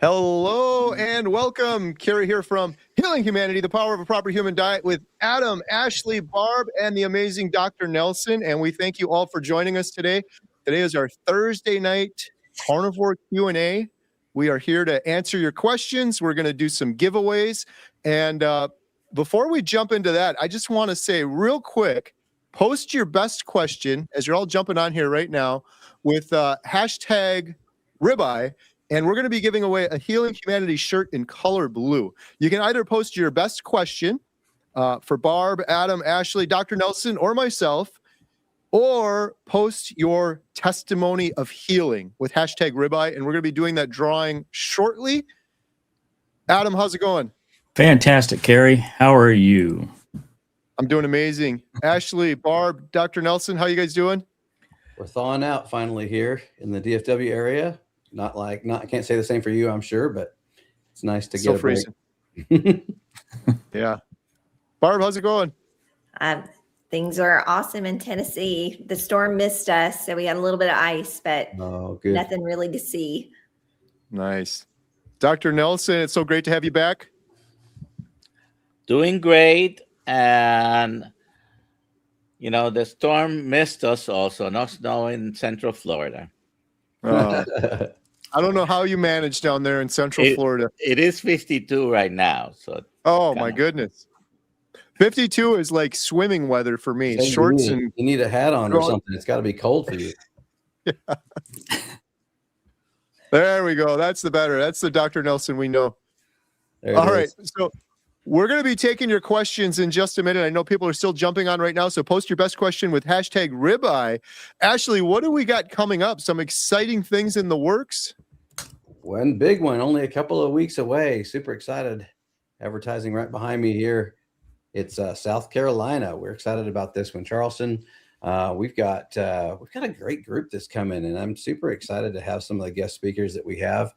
Hello and welcome. Kerry here from Healing Humanity, the Power of a Proper Human Diet with Adam, Ashley, Barb, and the amazing Dr. Nelson. And we thank you all for joining us today. Today is our Thursday night Carnivore Q&A. We are here to answer your questions. We're going to do some giveaways. And before we jump into that, I just want to say real quick, post your best question as you're all jumping on here right now with hashtag ribeye. And we're going to be giving away a Healing Humanity shirt in color blue. You can either post your best question for Barb, Adam, Ashley, Dr. Nelson, or myself, or post your testimony of healing with hashtag ribeye. And we're going to be doing that drawing shortly. Adam, how's it going? Fantastic, Kerry. How are you? I'm doing amazing. Ashley, Barb, Dr. Nelson, how you guys doing? We're thawing out finally here in the DFW area. I can't say the same for you, I'm sure, but it's nice to get a break. Yeah. Barb, how's it going? Things are awesome in Tennessee. The storm missed us, so we had a little bit of ice, but nothing really to see. Nice. Dr. Nelson, it's so great to have you back. Doing great. And, you know, the storm missed us also. No snow in Central Florida. I don't know how you manage down there in Central Florida. It is 52 right now. So my goodness. 52 is like swimming weather for me. So Shorts you need a hat on or something. It's got to be cold for you. Yeah. There we go. That's the Dr. Nelson we know. All right. So we're going to be taking your questions in just a minute. I know people are still jumping on right now, so post your best question with hashtag ribeye. Ashley, what do we got coming up? Some exciting things in the works? One big one, only a couple of weeks away. Super excited. Advertising right behind me here. It's South Carolina. We're excited about this one. Charleston. We've got a great group that's coming, and I'm super excited to have some of the guest speakers that we have.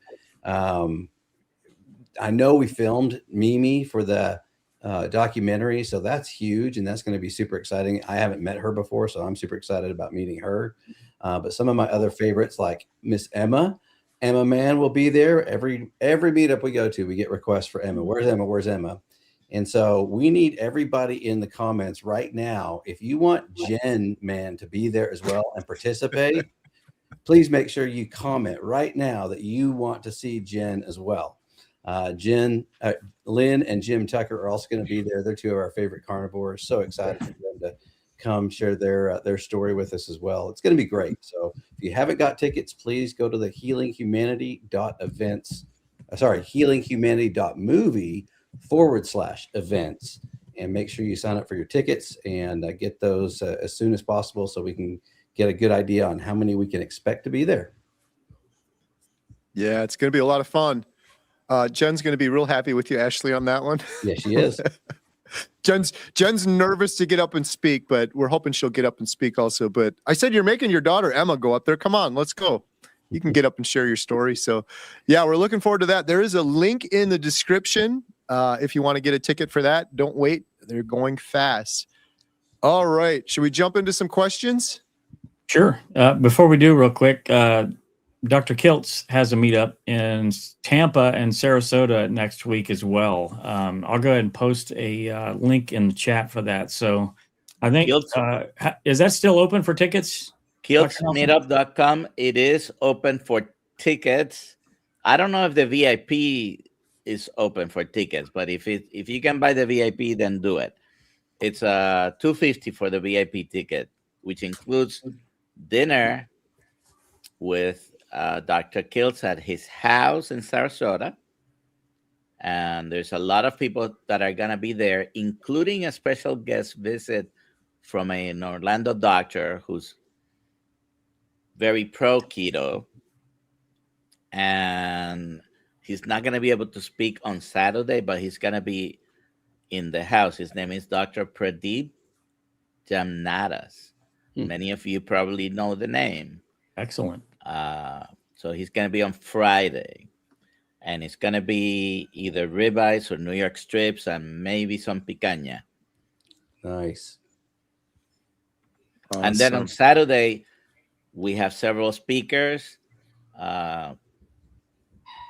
I know we filmed Mimi for the documentary, so that's huge, and that's going to be super exciting. I haven't met her before, so I'm super excited about meeting her. But some of my other favorites, like Miss Emma Mann, will be there. Every meetup we go to, we get requests for Emma. Where's Emma? Where's Emma? And so we need everybody in the comments right now. If you want Jen Mann to be there as well and participate, please make sure you comment right now that you want to see Jen as well. Lynn and Jim Tucker are also going to be there. They're two of our favorite carnivores. So excited for them to come share their story with us as well. It's going to be great. So if you haven't got tickets, please go to the healinghumanity.movie/events and make sure you sign up for your tickets and get those as soon as possible so we can get a good idea on how many we can expect to be there. Yeah, it's going to be a lot of fun. Jen's going to be real happy with you, Ashley, on that one. Yeah, she is. Jen's nervous to get up and speak, but we're hoping she'll get up and speak also. But I said, you're making your daughter Emma go up there. Come on, let's go. You can get up and share your story. So yeah, we're looking forward to that. There is a link in the description if you want to get a ticket for that. Don't wait. They're going fast. All right. Should we jump into some questions? Sure. Before we do, real quick, Dr. Kiltz has a meetup in Tampa and Sarasota next week as well. I'll go ahead and post a link in the chat for that. So I think, is that still open for tickets? KiltzMeetup.com. It is open for tickets. I don't know if the VIP is open for tickets, but if you can buy the VIP, then do it. It's $250 for the VIP ticket, which includes dinner with Dr. Kiltz at his house in Sarasota. And there's a lot of people that are going to be there, including a special guest visit from an Orlando doctor who's very pro keto. And he's not going to be able to speak on Saturday, but he's going to be in the house. His name is Dr. Pradeep Jamnadas. Many of you probably know the name. Excellent. So he's going to be on Friday, and it's going to be either ribeyes or New York strips and maybe some picanha. Nice. Awesome. And then on Saturday, we have several speakers.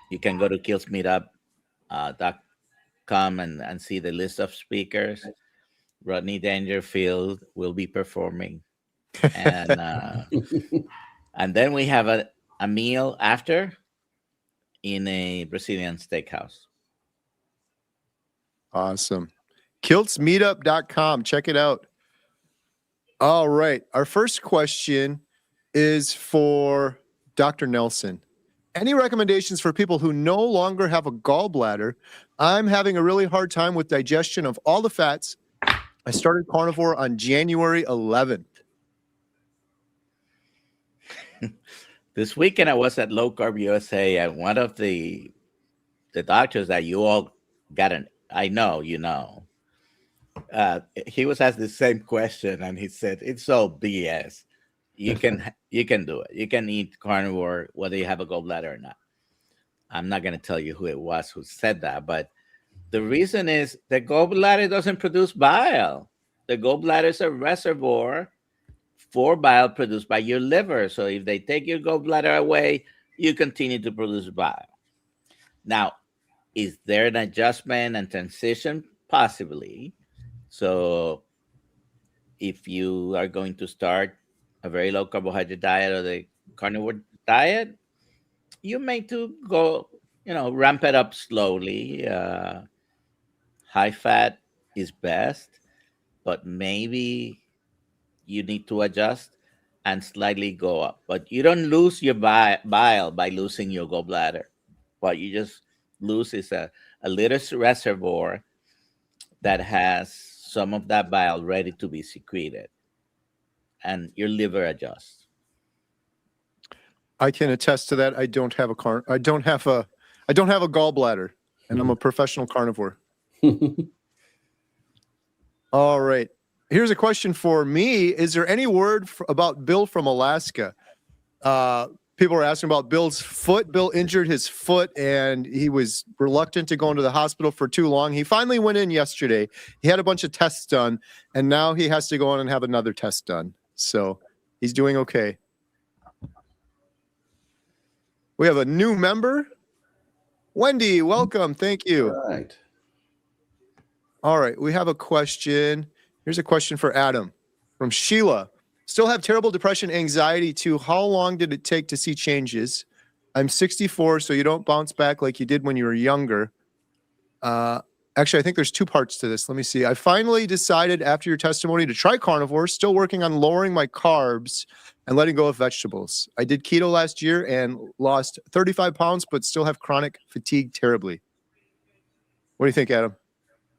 You can go to killsmeetup.com and see the list of speakers. Rodney Dangerfield will be performing, and and then we have a meal after in a Brazilian steakhouse. Awesome. Kiltsmeetup.com. Check it out. All right. Our first question is for Dr. Nelson. Any recommendations for people who no longer have a gallbladder? I'm having a really hard time with digestion of all the fats. I started carnivore on January 11th. This weekend I was at Low Carb USA, and one of the doctors that you all got I know, he was asked the same question, and he said, it's so BS. You can do it. You can eat carnivore whether you have a gallbladder or not. I'm not going to tell you who it was who said that, but the reason is the gallbladder doesn't produce bile. The gallbladder is a reservoir for bile produced by your liver. So if they take your gallbladder away, you continue to produce bile. Now, is there an adjustment and transition? Possibly. So if you are going to start a very low carbohydrate diet or the carnivore diet, you may to go, ramp it up slowly. High fat is best, but maybe you need to adjust and slightly go up. But you don't lose your bile by losing your gallbladder. What you just lose is a little reservoir that has some of that bile ready to be secreted, and your liver adjusts. I can attest to that. I don't have a gallbladder, and I'm a professional carnivore. All right. Here's a question for me. Is there any word about Bill from Alaska? People are asking about Bill's foot. Bill injured his foot, and he was reluctant to go into the hospital for too long. He finally went in yesterday. He had a bunch of tests done, and now he has to go on and have another test done. So he's doing okay. We have a new member. Wendy, welcome. Thank you. All right. All right. We have a question. Here's a question for Adam from Sheila. Still have terrible depression, anxiety too. How long did it take to see changes? I'm 64, so you don't bounce back like you did when you were younger. Actually, I think there's two parts to this. Let me see. I finally decided after your testimony to try carnivore, still working on lowering my carbs and letting go of vegetables. I did keto last year and lost 35 pounds, but still have chronic fatigue terribly. What do you think, Adam?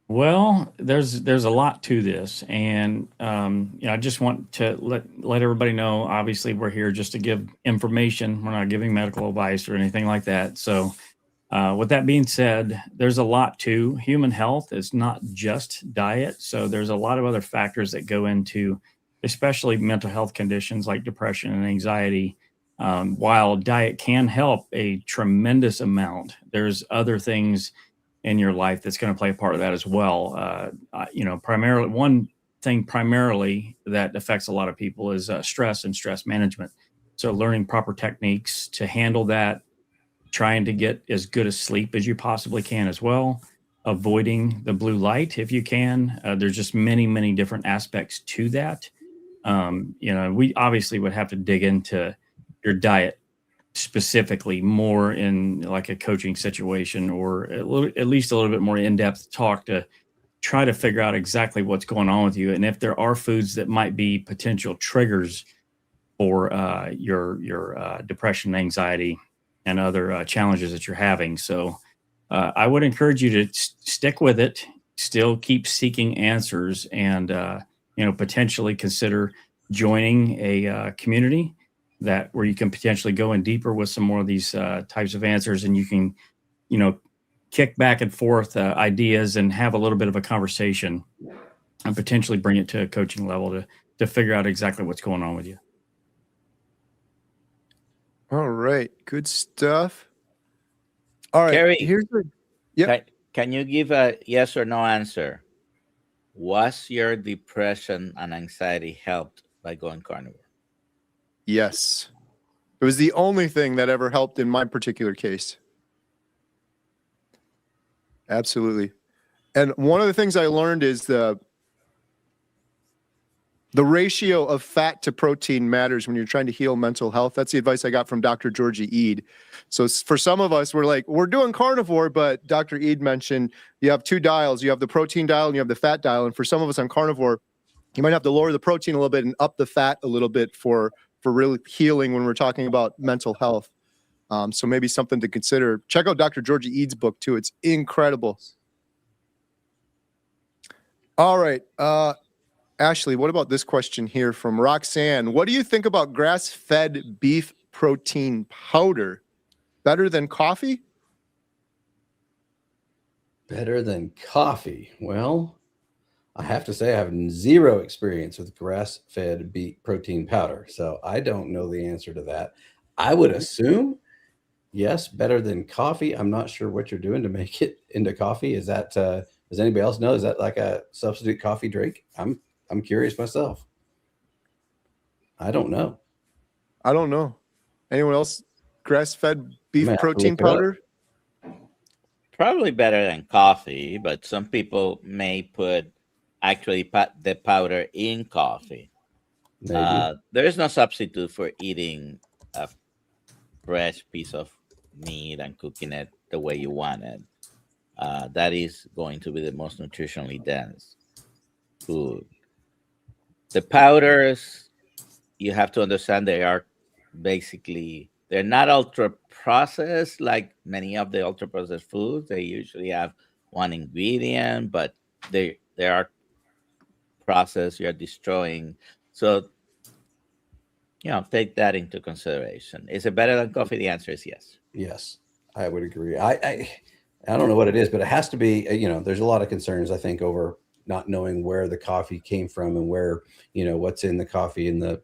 Well, there's a lot to this, and I just want to let everybody know. Obviously, we're here just to give information. We're not giving medical advice or anything like that. So, with that being said, there's a lot to human health. It's not just diet. So there's a lot of other factors that go into, especially mental health conditions like depression and anxiety. While diet can help a tremendous amount, there's other things in your life that's going to play a part of that as well. Primarily, one thing primarily that affects a lot of people is stress and stress management. So learning proper techniques to handle that, trying to get as good a sleep as you possibly can as well, avoiding the blue light if you can. There's just many, many different aspects to that. We obviously would have to dig into your diet specifically more in like a coaching situation, or at least a little bit more in-depth talk to try to figure out exactly what's going on with you, and if there are foods that might be potential triggers for your depression, anxiety, and other challenges that you're having. So I would encourage you to stick with it, still keep seeking answers, and potentially consider joining a community where you can potentially go in deeper with some more of these types of answers, and you can, kick back and forth ideas and have a little bit of a conversation and potentially bring it to a coaching level to figure out exactly what's going on with you. All right. Good stuff. All right. Kerry, Yep. Can you give a yes or no answer? Was your depression and anxiety helped by going carnivore? Yes. It was the only thing that ever helped in my particular case. Absolutely. And one of the things I learned is the ratio of fat to protein matters when you're trying to heal mental health. That's the advice I got from Dr. Georgie Eid. So for some of us, we're doing carnivore, but Dr. Eid mentioned you have two dials. You have the protein dial and you have the fat dial. And for some of us on carnivore, you might have to lower the protein a little bit and up the fat a little bit for really healing when we're talking about mental health. So maybe something to consider. Check out Dr. Georgie Eid's book too. It's incredible. All right. Ashley, what about this question here from Roxanne? What do you think about grass-fed beef protein powder? Better than coffee? Better than coffee? Well, I have to say I have zero experience with grass-fed beef protein powder, so I don't know the answer to that. I would assume, yes, better than coffee. I'm not sure what you're doing to make it into coffee. Is that, does anybody else know? Is that like a substitute coffee drink? I'm curious myself. I don't know. Anyone else? Grass-fed beef protein powder? Probably better than coffee, but some people may put the powder in coffee. There is no substitute for eating a fresh piece of meat and cooking it the way you want it. That is going to be the most nutritionally dense food. The powders, you have to understand they're not ultra processed like many of the ultra processed foods. They usually have one ingredient, but they are processed. You're destroying. So, take that into consideration. Is it better than coffee? The answer is yes. Yes, I would agree. I don't know what it is, but it has to be, there's a lot of concerns, I think, over not knowing where the coffee came from and where, what's in the coffee and the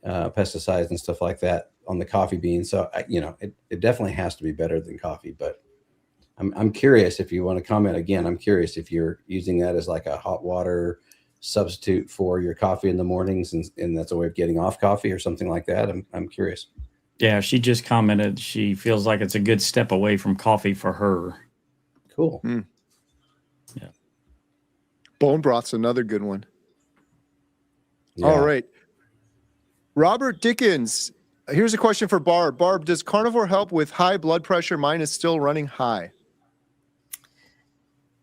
pesticides and stuff like that on the coffee beans. So, it definitely has to be better than coffee, but I'm curious if you want to comment again. I'm curious if you're using that as like a hot water substitute for your coffee in the mornings and that's a way of getting off coffee or something like that. I'm curious. Yeah, she just commented she feels like it's a good step away from coffee for her. Cool. Yeah. Bone broth's another good one. Yeah. All right. Robert Dickens. Here's a question for Barb. Barb, does carnivore help with high blood pressure? Mine is still running high.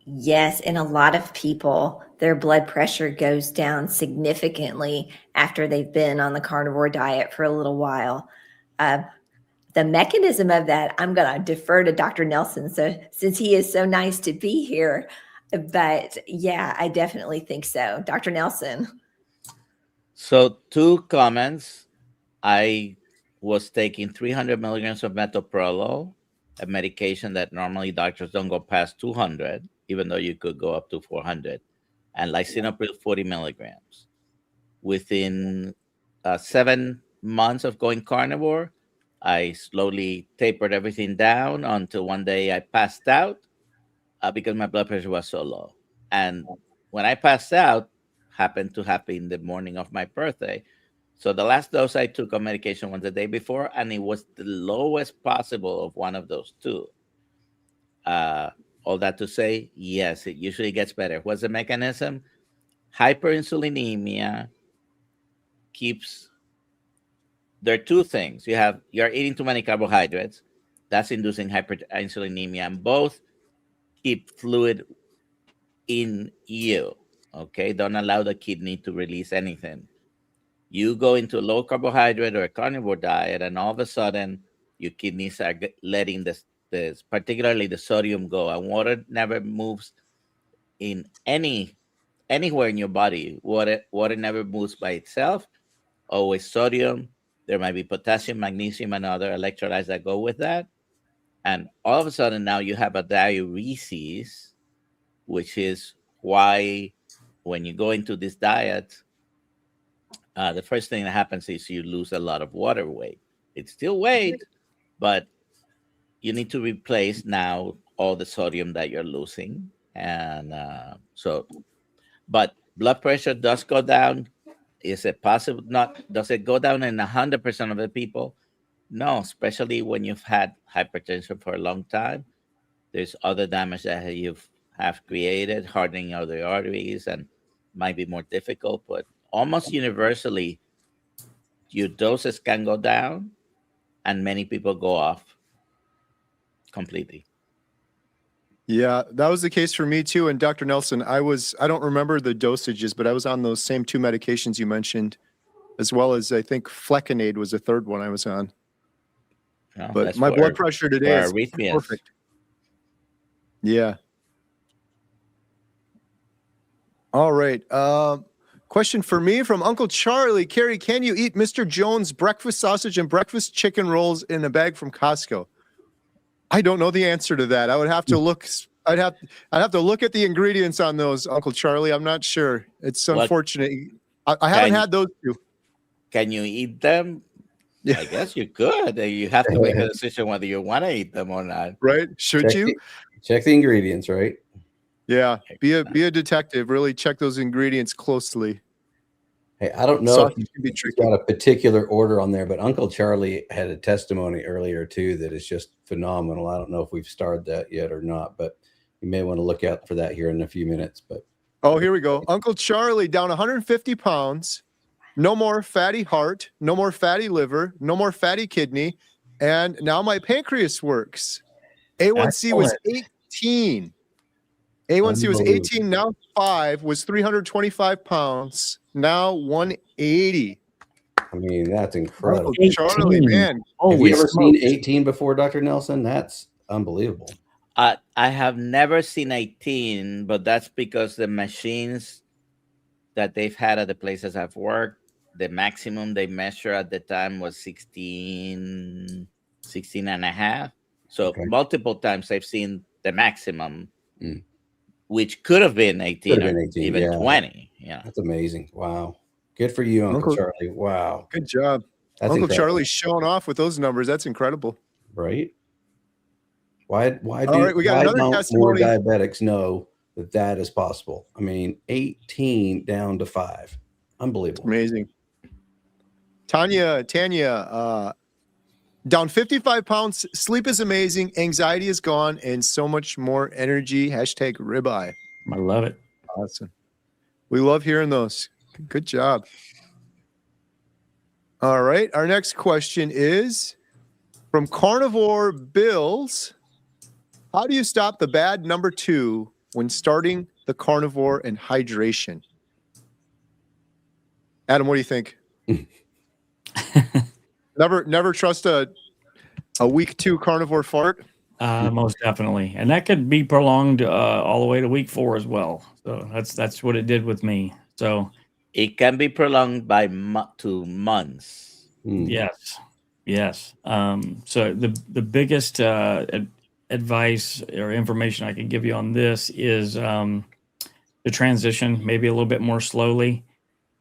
Yes, and a lot of people, their blood pressure goes down significantly after they've been on the carnivore diet for a little while. The mechanism of that, I'm going to defer to Dr. Nelson, so since he is so nice to be here. But yeah, I definitely think so. Dr. Nelson. So 2 comments. I was taking 300 milligrams of metoprolol, a medication that normally doctors don't go past 200, even though you could go up to 400, and lisinopril 40 milligrams. Within 7 months of going carnivore, I slowly tapered everything down until one day I passed out because my blood pressure was so low. And when I passed out, happened to happen the morning of my birthday. So the last dose I took of medication was the day before, and it was the lowest possible of one of those 2. All that to say, yes, it usually gets better. What's the mechanism? Hyperinsulinemia there are 2 things. You're eating too many carbohydrates. That's inducing hyperinsulinemia, and both keep fluid in you. Okay, don't allow the kidney to release anything. You go into a low carbohydrate or a carnivore diet, and all of a sudden, your kidneys are letting this particularly the sodium go, and water never moves in anywhere in your body. Water never moves by itself. Always sodium. There might be potassium, magnesium, and other electrolytes that go with that. And all of a sudden now you have a diuresis, which is why when you go into this diet, the first thing that happens is you lose a lot of water weight. It's still weight, but you need to replace now all the sodium that you're losing. And but blood pressure does go down. Is it possible? Does it go down in 100% of the people? No, especially when you've had hypertension for a long time. There's other damage that you have created, hardening of the arteries, and might be more difficult. But almost universally, your doses can go down, and many people go off completely. Yeah, that was the case for me too. And Dr. Nelson, I don't remember the dosages, but I was on those same 2 medications you mentioned, as well as I think Flecainide was the third one I was on. No, But my blood pressure today is arrhythmias. perfect. Yeah. All right. Question for me from Uncle Charlie. Kerry, can you eat Mr. Jones breakfast sausage and breakfast chicken rolls in a bag from Costco? I don't know the answer to that. I would have to look. I'd have to look at the ingredients on those, Uncle Charlie. I'm not sure. It's unfortunate. I haven't had those two. Can you eat them? Yeah. I guess you could. You have to make a decision whether you want to eat them or not. Right? Should you? Check the ingredients, right? Yeah. Be a detective. Really check those ingredients closely. Hey, I don't know if you've got a particular order on there, but Uncle Charlie had a testimony earlier too that is just phenomenal. I don't know if we've started that yet or not, but you may want to look out for that here in a few minutes. But here we go. Uncle Charlie down 150 pounds, no more fatty heart, no more fatty liver, no more fatty kidney, and now my pancreas works. A1C was 18. A1C was 18, now 5, was 325 pounds, now 180. I mean, that's incredible. Charlie, man. Have you ever seen 18 before, Dr. Nelson? That's unbelievable. I have never seen 18, but that's because the machines that they've had at the places I've worked, the maximum they measure at the time was 16 and a half. So multiple times I've seen the maximum. Which could have been 18 or even 20. Yeah. That's amazing. Wow. Good for you, Uncle Charlie. Wow. Good job. That's Uncle incredible. Charlie's showing off with those numbers. That's incredible. Right? Why do we got another more testimony. diabetics know that is possible? I mean, 18 down to 5. Unbelievable. Amazing. Tanya, down 55 pounds, sleep is amazing, anxiety is gone, and so much more energy. Hashtag ribeye. I love it. Awesome. We love hearing those. Good job. All right. Our next question is from Carnivore Bills. How do you stop the bad number 2 when starting the carnivore and hydration? Adam, what do you think? Never trust a week 2 carnivore fart. Most definitely, and that could be prolonged all the way to week 4 as well. So that's what it did with me. So it can be prolonged by 2 months. Yes. So the biggest advice or information I can give you on this is the transition, maybe a little bit more slowly.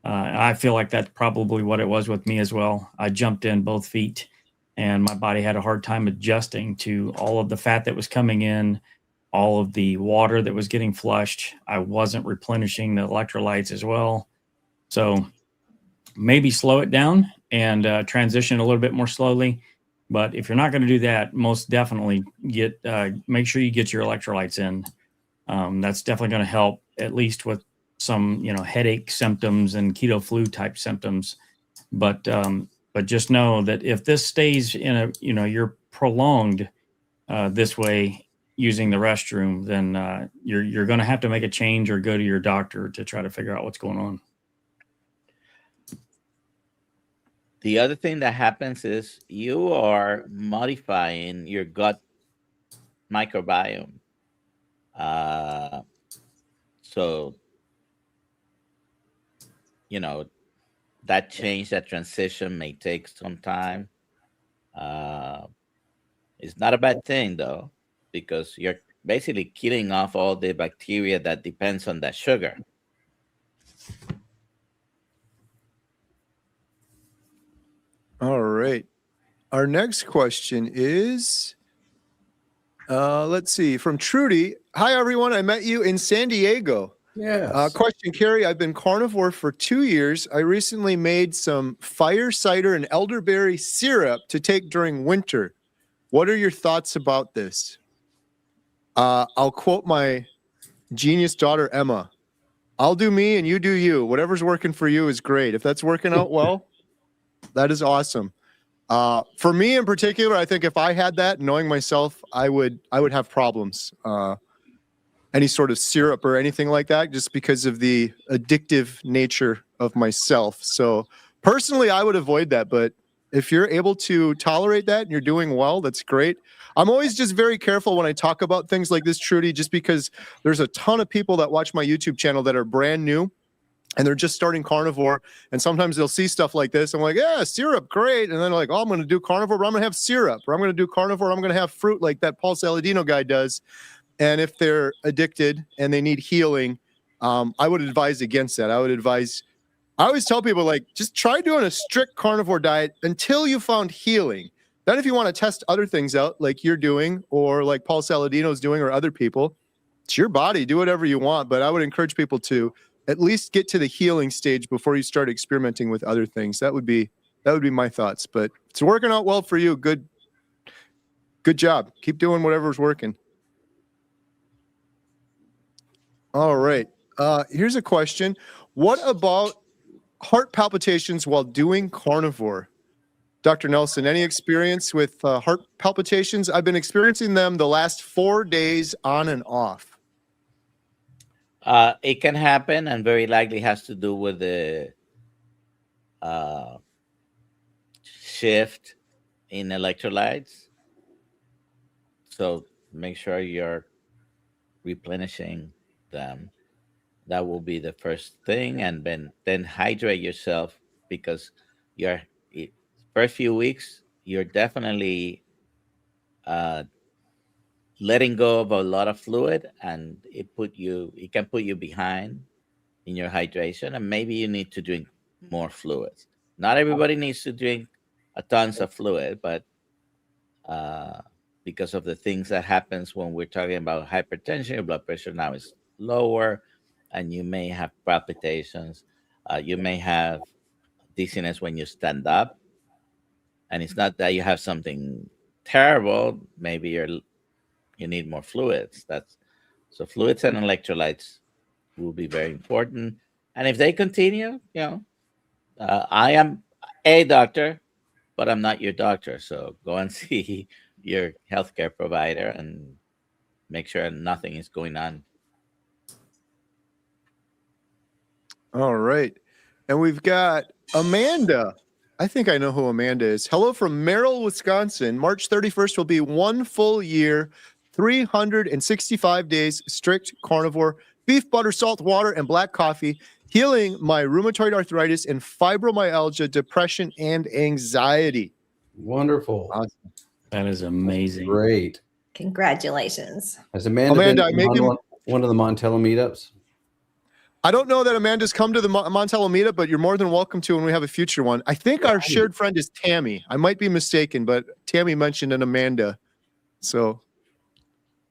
I feel like that's probably what it was with me as well. I jumped in both feet and my body had a hard time adjusting to all of the fat that was coming in, all of the water that was getting flushed. I wasn't replenishing the electrolytes as well. So maybe slow it down and transition a little bit more slowly. But if you're not going to do that, most definitely make sure you get your electrolytes in. That's definitely going to help, at least with some, headache symptoms and keto flu type symptoms. But just know that if this stays in you're prolonged this way using the restroom, then you're going to have to make a change or go to your doctor to try to figure out what's going on. The other thing that happens is you are modifying your gut microbiome. So, that change, that transition may take some time. It's not a bad thing, though, because you're basically killing off all the bacteria that depends on that sugar. All right. Our next question is, let's see, from Trudy. Hi, everyone. I met you in San Diego. Yes. Question, Kerry. I've been carnivore for 2 years. I recently made some fire cider and elderberry syrup to take during winter. What are your thoughts about this? I'll quote my genius daughter, Emma. I'll do me and you do you. Whatever's working for you is great. If that's working out well, that is awesome. For me in particular, I think if I had that, knowing myself, I would have problems. Any sort of syrup or anything like that, just because of the addictive nature of myself. So personally, I would avoid that. But if you're able to tolerate that and you're doing well, that's great. I'm always just very careful when I talk about things like this, Trudy, just because there's a ton of people that watch my YouTube channel that are brand new and they're just starting carnivore. And sometimes they'll see stuff like this. I'm like, yeah, syrup, great. And then they're like, oh, I'm going to do carnivore, but I'm going to have syrup. Or I'm going to do carnivore, I'm going to have fruit like that Paul Saladino guy does. And if they're addicted and they need healing, I would advise against that. I always tell people, like, just try doing a strict carnivore diet until you found healing. Then if you want to test other things out, like you're doing, or like Paul Saladino's doing, or other people, it's your body. Do whatever you want. But I would encourage people to at least get to the healing stage before you start experimenting with other things. That would be my thoughts. But it's working out well for you. Good job. Keep doing whatever's working. All right. Here's a question. What about heart palpitations while doing carnivore? Dr. Nelson, any experience with heart palpitations? I've been experiencing them the last 4 days on and off. It can happen, and very likely has to do with the shift in electrolytes. So make sure you're replenishing them. That will be the first thing, and then hydrate yourself, because first few weeks you're definitely letting go of a lot of fluid, and it can put you behind in your hydration, and maybe you need to drink more fluids. Not everybody needs to drink a tons of fluid, but because of the things that happens when we're talking about hypertension, your blood pressure now is lower, and you may have palpitations. You may have dizziness when you stand up, and it's not that you have something terrible. Maybe you need more fluids. So fluids and electrolytes will be very important. And if they continue, I am a doctor, but I'm not your doctor. So go and see your healthcare provider and make sure nothing is going on. All right. And we've got Amanda. I think I know who Amanda is. Hello from Merrill, Wisconsin. March 31st will be 1 full year, 365 days, strict carnivore, beef, butter, salt, water, and black coffee, healing my rheumatoid arthritis and fibromyalgia, depression, and anxiety. Wonderful. Awesome. That is amazing. Great. Congratulations. Has Amanda been Amanda, one of the Montello meetups? I don't know that Amanda's come to the Montello meetup, but you're more than welcome to when we have a future one. I think our shared friend is Tammy. I might be mistaken, but Tammy mentioned an Amanda. So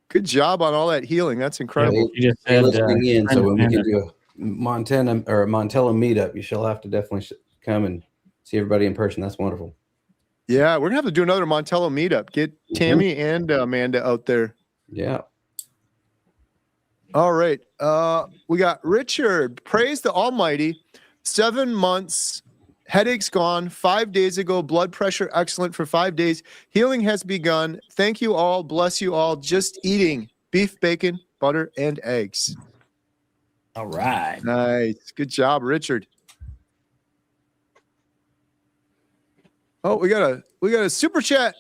good job on all that healing. That's incredible. You just They're said, listening in, so when we Amanda. can do a Montello meetup, you shall have to definitely come and see everybody in person. That's wonderful. Yeah, we're gonna have to do another Montello meetup. Get Tammy and Amanda out there. Yeah. All right. We got Richard. Praise the Almighty. 7 months. Headaches gone. 5 days ago. Blood pressure excellent for 5 days. Healing has begun. Thank you all. Bless you all. Just eating beef, bacon, butter, and eggs. All right. Nice. Good job, Richard. Oh, we got a super chat.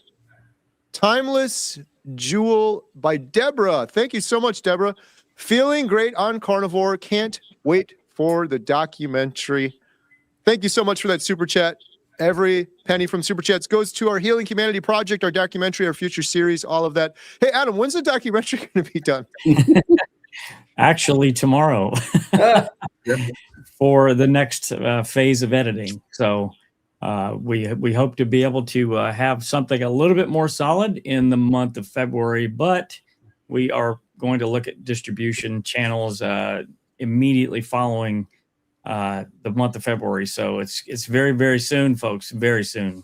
Timeless Jewel by Deborah. Thank you so much, Deborah. Feeling great on carnivore. Can't wait for the documentary. Thank you so much for that super chat. Every penny from super chats goes to our Healing Humanity project, our documentary, our future series, all of that. Hey, Adam, when's the documentary going to be done? Actually, tomorrow for the next phase of editing. So we hope to be able to have something a little bit more solid in the month of February, but we are going to look at distribution channels immediately following the month of February. So it's very, very soon, folks. Very soon.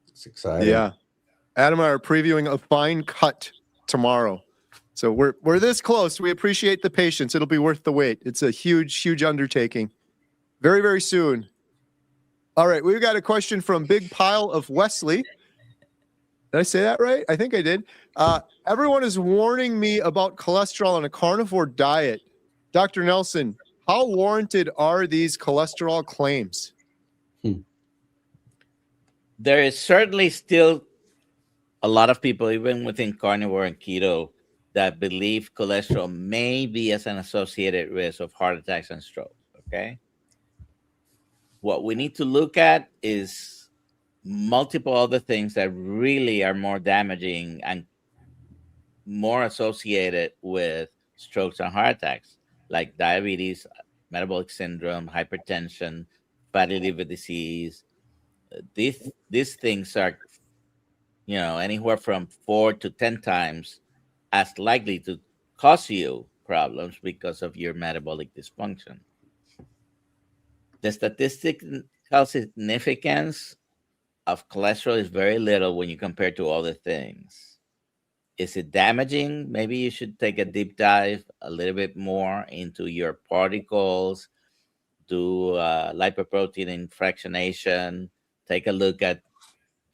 It's exciting. Yeah. Adam and I are previewing a fine cut tomorrow. So we're this close. We appreciate the patience. It'll be worth the wait. It's a huge undertaking. Very, very soon. All right, we've got a question from Big Pile of Wesley. Did I say that right? I think I did. Everyone is warning me about cholesterol on a carnivore diet. Dr. Nelson, how warranted are these cholesterol claims? There is certainly still a lot of people, even within carnivore and keto, that believe cholesterol may be as an associated risk of heart attacks and strokes. Okay. What we need to look at is multiple other things that really are more damaging and more associated with strokes and heart attacks, like diabetes, metabolic syndrome, hypertension, fatty liver disease. These things are, anywhere from 4 to 10 times as likely to cause you problems because of your metabolic dysfunction. The statistical significance of cholesterol is very little when you compare to other things. Is it damaging? Maybe you should take a deep dive a little bit more into your particles, do lipoprotein fractionation, take a look at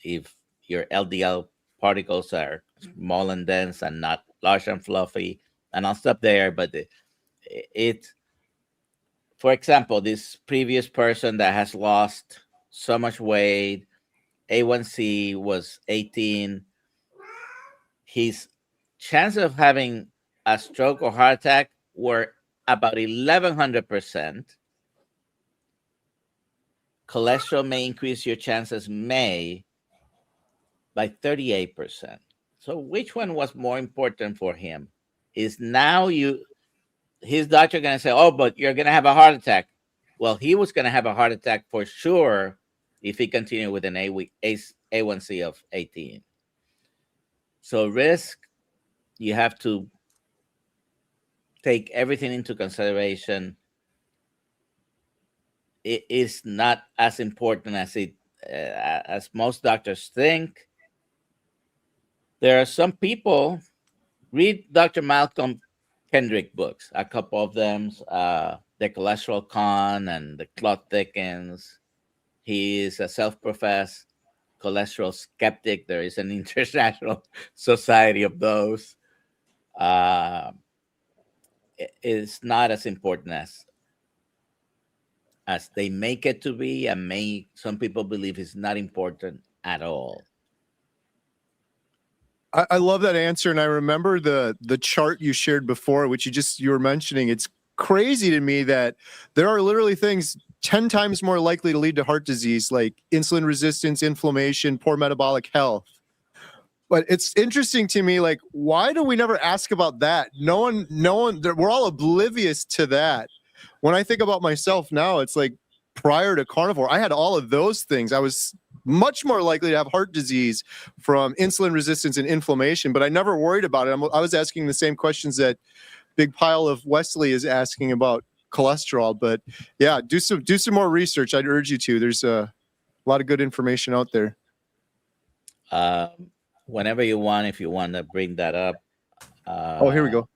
if your LDL particles are small and dense and not large and fluffy. And I'll stop there, but for example, this previous person that has lost so much weight, A1C was 18, his chance of having a stroke or heart attack were about 1,100%. Cholesterol may increase your chances by 38%. So which one was more important for him? Is now his doctor going to say, oh, but you're going to have a heart attack. Well, he was going to have a heart attack for sure if he continued with an A1C of 18. So risk, you have to take everything into consideration. It is not as important as most doctors think. There are some people, read Dr. Malcolm Kendrick books, a couple of them, The Cholesterol Con and The Clot Thickens. He is a self-professed cholesterol skeptic. There is an international society of those. It's not as important as they make it to be, and some people believe it's not important at all. I love that answer, and I remember the chart you shared before, which you were mentioning. It's crazy to me that there are literally things 10 times more likely to lead to heart disease, like insulin resistance, inflammation, poor metabolic health. But it's interesting to me, like, why do we never ask about that? No one, we're all oblivious to that. When I think about myself now, it's like prior to carnivore, I had all of those things. I was much more likely to have heart disease from insulin resistance and inflammation, but I never worried about it. I was asking the same questions that Big Pile of Wesley is asking about cholesterol. But yeah, do some more research. I'd urge you to. There's a lot of good information out there. Whenever you want, if you want to bring that up. Here we go.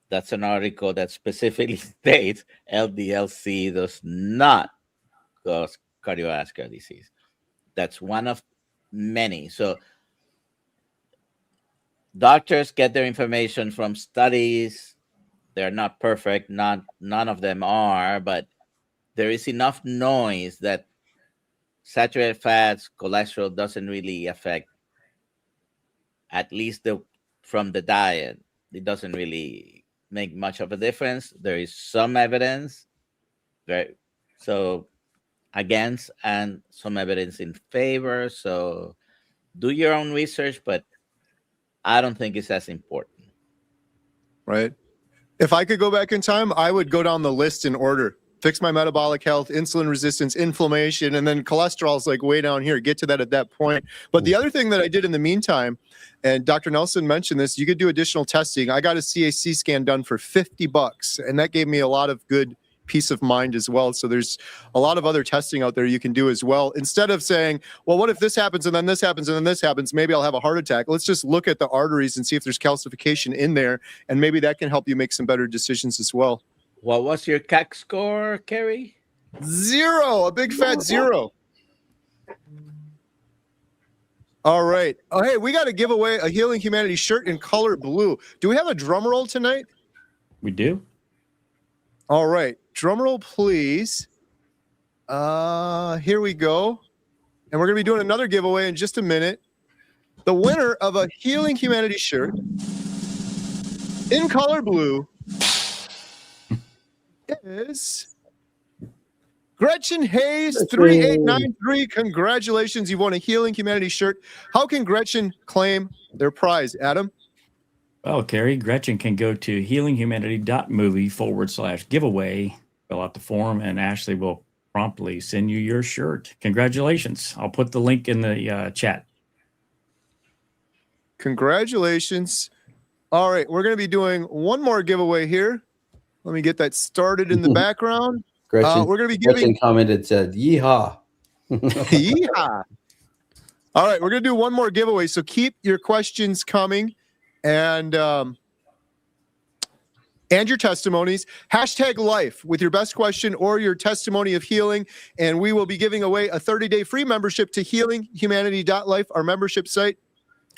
That's an article that specifically states LDL-C does not cause cardiovascular disease. That's one of many. So doctors get their information from studies. They're not perfect. None of them are, but there is enough noise that saturated fats, cholesterol doesn't really affect, at least from the diet. It doesn't really make much of a difference. There is some evidence against and some evidence in favor. So do your own research, but I don't think it's as important. Right. If I could go back in time, I would go down the list in order. Fix my metabolic health, insulin resistance, inflammation, and then cholesterol's like way down here. Get to that at that point. But the other thing that I did in the meantime, and Dr. Nelson mentioned this, you could do additional testing. I got a CAC scan done for $50, and that gave me a lot of good peace of mind as well. So there's a lot of other testing out there you can do as well. Instead of saying, well, what if this happens and then this happens and then this happens? Maybe I'll have a heart attack. Let's just look at the arteries and see if there's calcification in there. And maybe that can help you make some better decisions as well. What was your CAC score, Kerry? 0, a big fat 0. All right. Oh, hey, we got to give away a Healing Humanity shirt in color blue. Do we have a drum roll tonight? We do. All right. Drum roll, please. Here we go. And we're going to be doing another giveaway in just a minute. The winner of a Healing Humanity shirt in color blue is Gretchen Hayes 3893. Congratulations, you've won a Healing Humanity shirt. How can Gretchen claim their prize, Adam? Well, Kerry, Gretchen can go to healinghumanity.movie/giveaway, fill out the form, and Ashley will promptly send you your shirt. Congratulations. I'll put the link in the chat. Congratulations. All right, we're going to be doing one more giveaway here. Let me get that started in the background. Gretchen, we're going to be giving. Gretchen commented, said, "Yeehaw!" Yeehaw! All right, we're going to do one more giveaway. So keep your questions coming, and your testimonies. #life with your best question or your testimony of healing, and we will be giving away a 30-day free membership to healinghumanity.life, our membership site.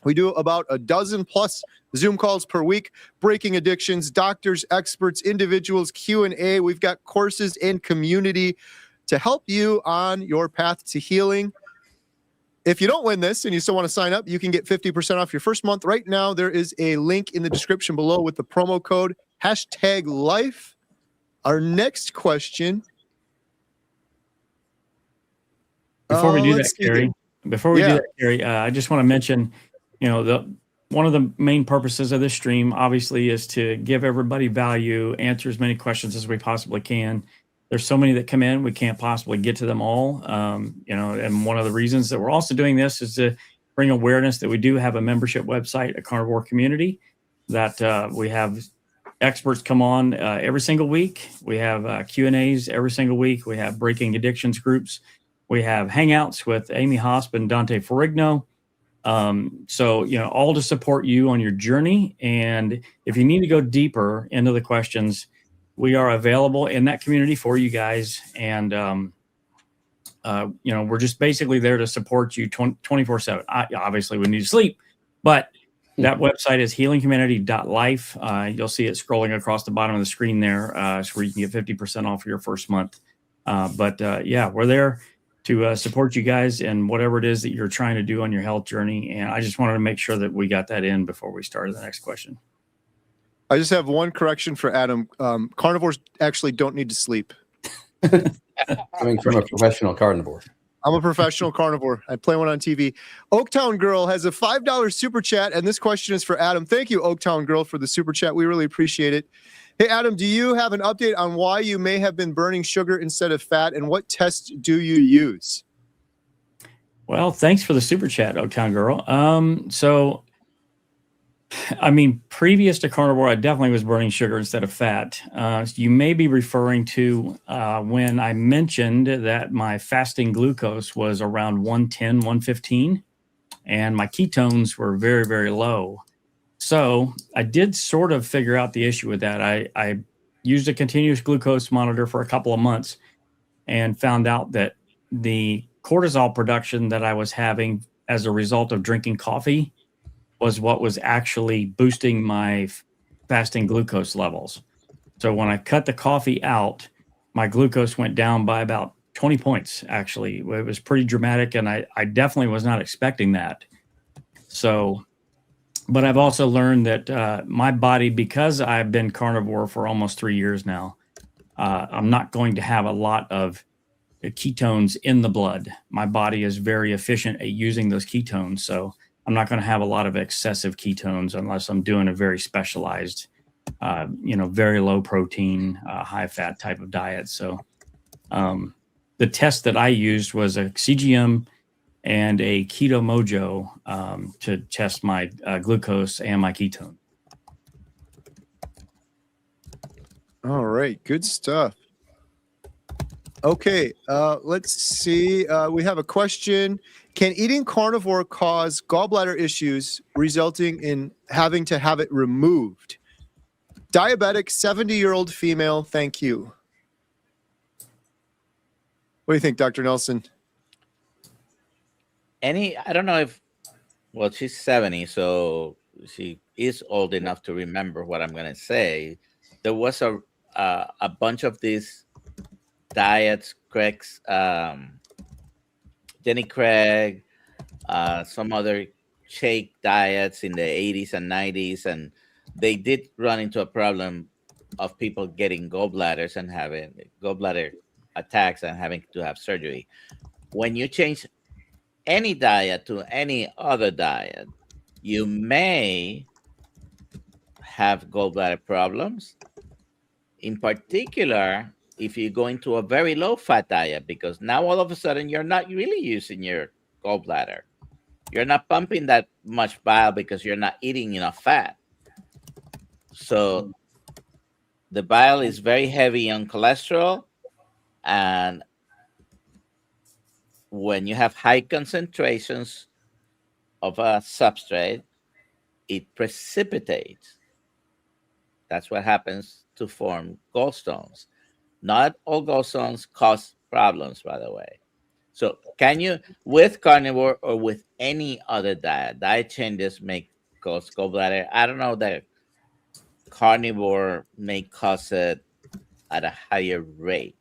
We do about a dozen plus Zoom calls per week, breaking addictions, doctors, experts, individuals, Q&A. We've got courses and community to help you on your path to healing. If you don't win this and you still want to sign up, you can get 50% off your first month. Right now, there is a link in the description below with the promo code #life. Our next question. Before we do that, Kerry, I just want to mention, one of the main purposes of this stream, obviously, is to give everybody value, answer as many questions as we possibly can. There's so many that come in, we can't possibly get to them all. And one of the reasons that we're also doing this is to bring awareness that we do have a membership website, a carnivore community, that we have experts come on every single week. We have Q&As every single week. We have breaking addictions groups. We have hangouts with Amy Hosp and Dante Ferrigno. All to support you on your journey. And if you need to go deeper into the questions, we are available in that community for you guys. And, we're just basically there to support you 24/7. Obviously, we need to sleep, but that website is healinghumanity.life. You'll see it scrolling across the bottom of the screen there, where you can get 50% off your first month. We're there to support you guys in whatever it is that you're trying to do on your health journey. And I just wanted to make sure that we got that in before we started the next question. I just have one correction for Adam. Carnivores actually don't need to sleep. Coming from a professional carnivore. I'm a professional carnivore. I play one on TV. Oaktown Girl has a $5 super chat, and this question is for Adam. Thank you, Oaktown Girl, for the super chat. We really appreciate it. Hey, Adam, do you have an update on why you may have been burning sugar instead of fat, and what tests do you use? Well, thanks for the super chat, Oaktown Girl. Previous to carnivore, I definitely was burning sugar instead of fat. You may be referring to when I mentioned that my fasting glucose was around 110, 115, and my ketones were very, very low. So I did sort of figure out the issue with that. I used a continuous glucose monitor for a couple of months and found out that the cortisol production that I was having as a result of drinking coffee was what was actually boosting my fasting glucose levels. So when I cut the coffee out, my glucose went down by about 20 points, actually. It was pretty dramatic, and I definitely was not expecting that. But I've also learned that my body, because I've been carnivore for almost 3 years now, I'm not going to have a lot of ketones in the blood. My body is very efficient at using those ketones, so I'm not going to have a lot of excessive ketones unless I'm doing a very specialized, very low protein, high fat type of diet. So the test that I used was a CGM and a Keto Mojo to test my glucose and my ketone. All right, good stuff. Okay, let's see. We have a question. Can eating carnivore cause gallbladder issues resulting in having to have it removed? Diabetic 70-year-old female, thank you. What do you think, Dr. Nelson? I don't know if, well, she's 70, so she is old enough to remember what I'm going to say. There was a bunch of these diets, Craig's, Jenny Craig, some other shake diets in the 80s and 90s, and they did run into a problem of people getting gallbladders and having gallbladder attacks and having to have surgery. When you change any diet to any other diet, you may have gallbladder problems. In particular, if you go into a very low fat diet, because now all of a sudden you're not really using your gallbladder. You're not pumping that much bile because you're not eating enough fat. So the bile is very heavy on cholesterol, and when you have high concentrations of a substrate, it precipitates. That's what happens to form gallstones. Not all gallstones cause problems, by the way. So can you, with carnivore or with any other diet changes may cause gallbladder? I don't know that carnivore may cause it at a higher rate.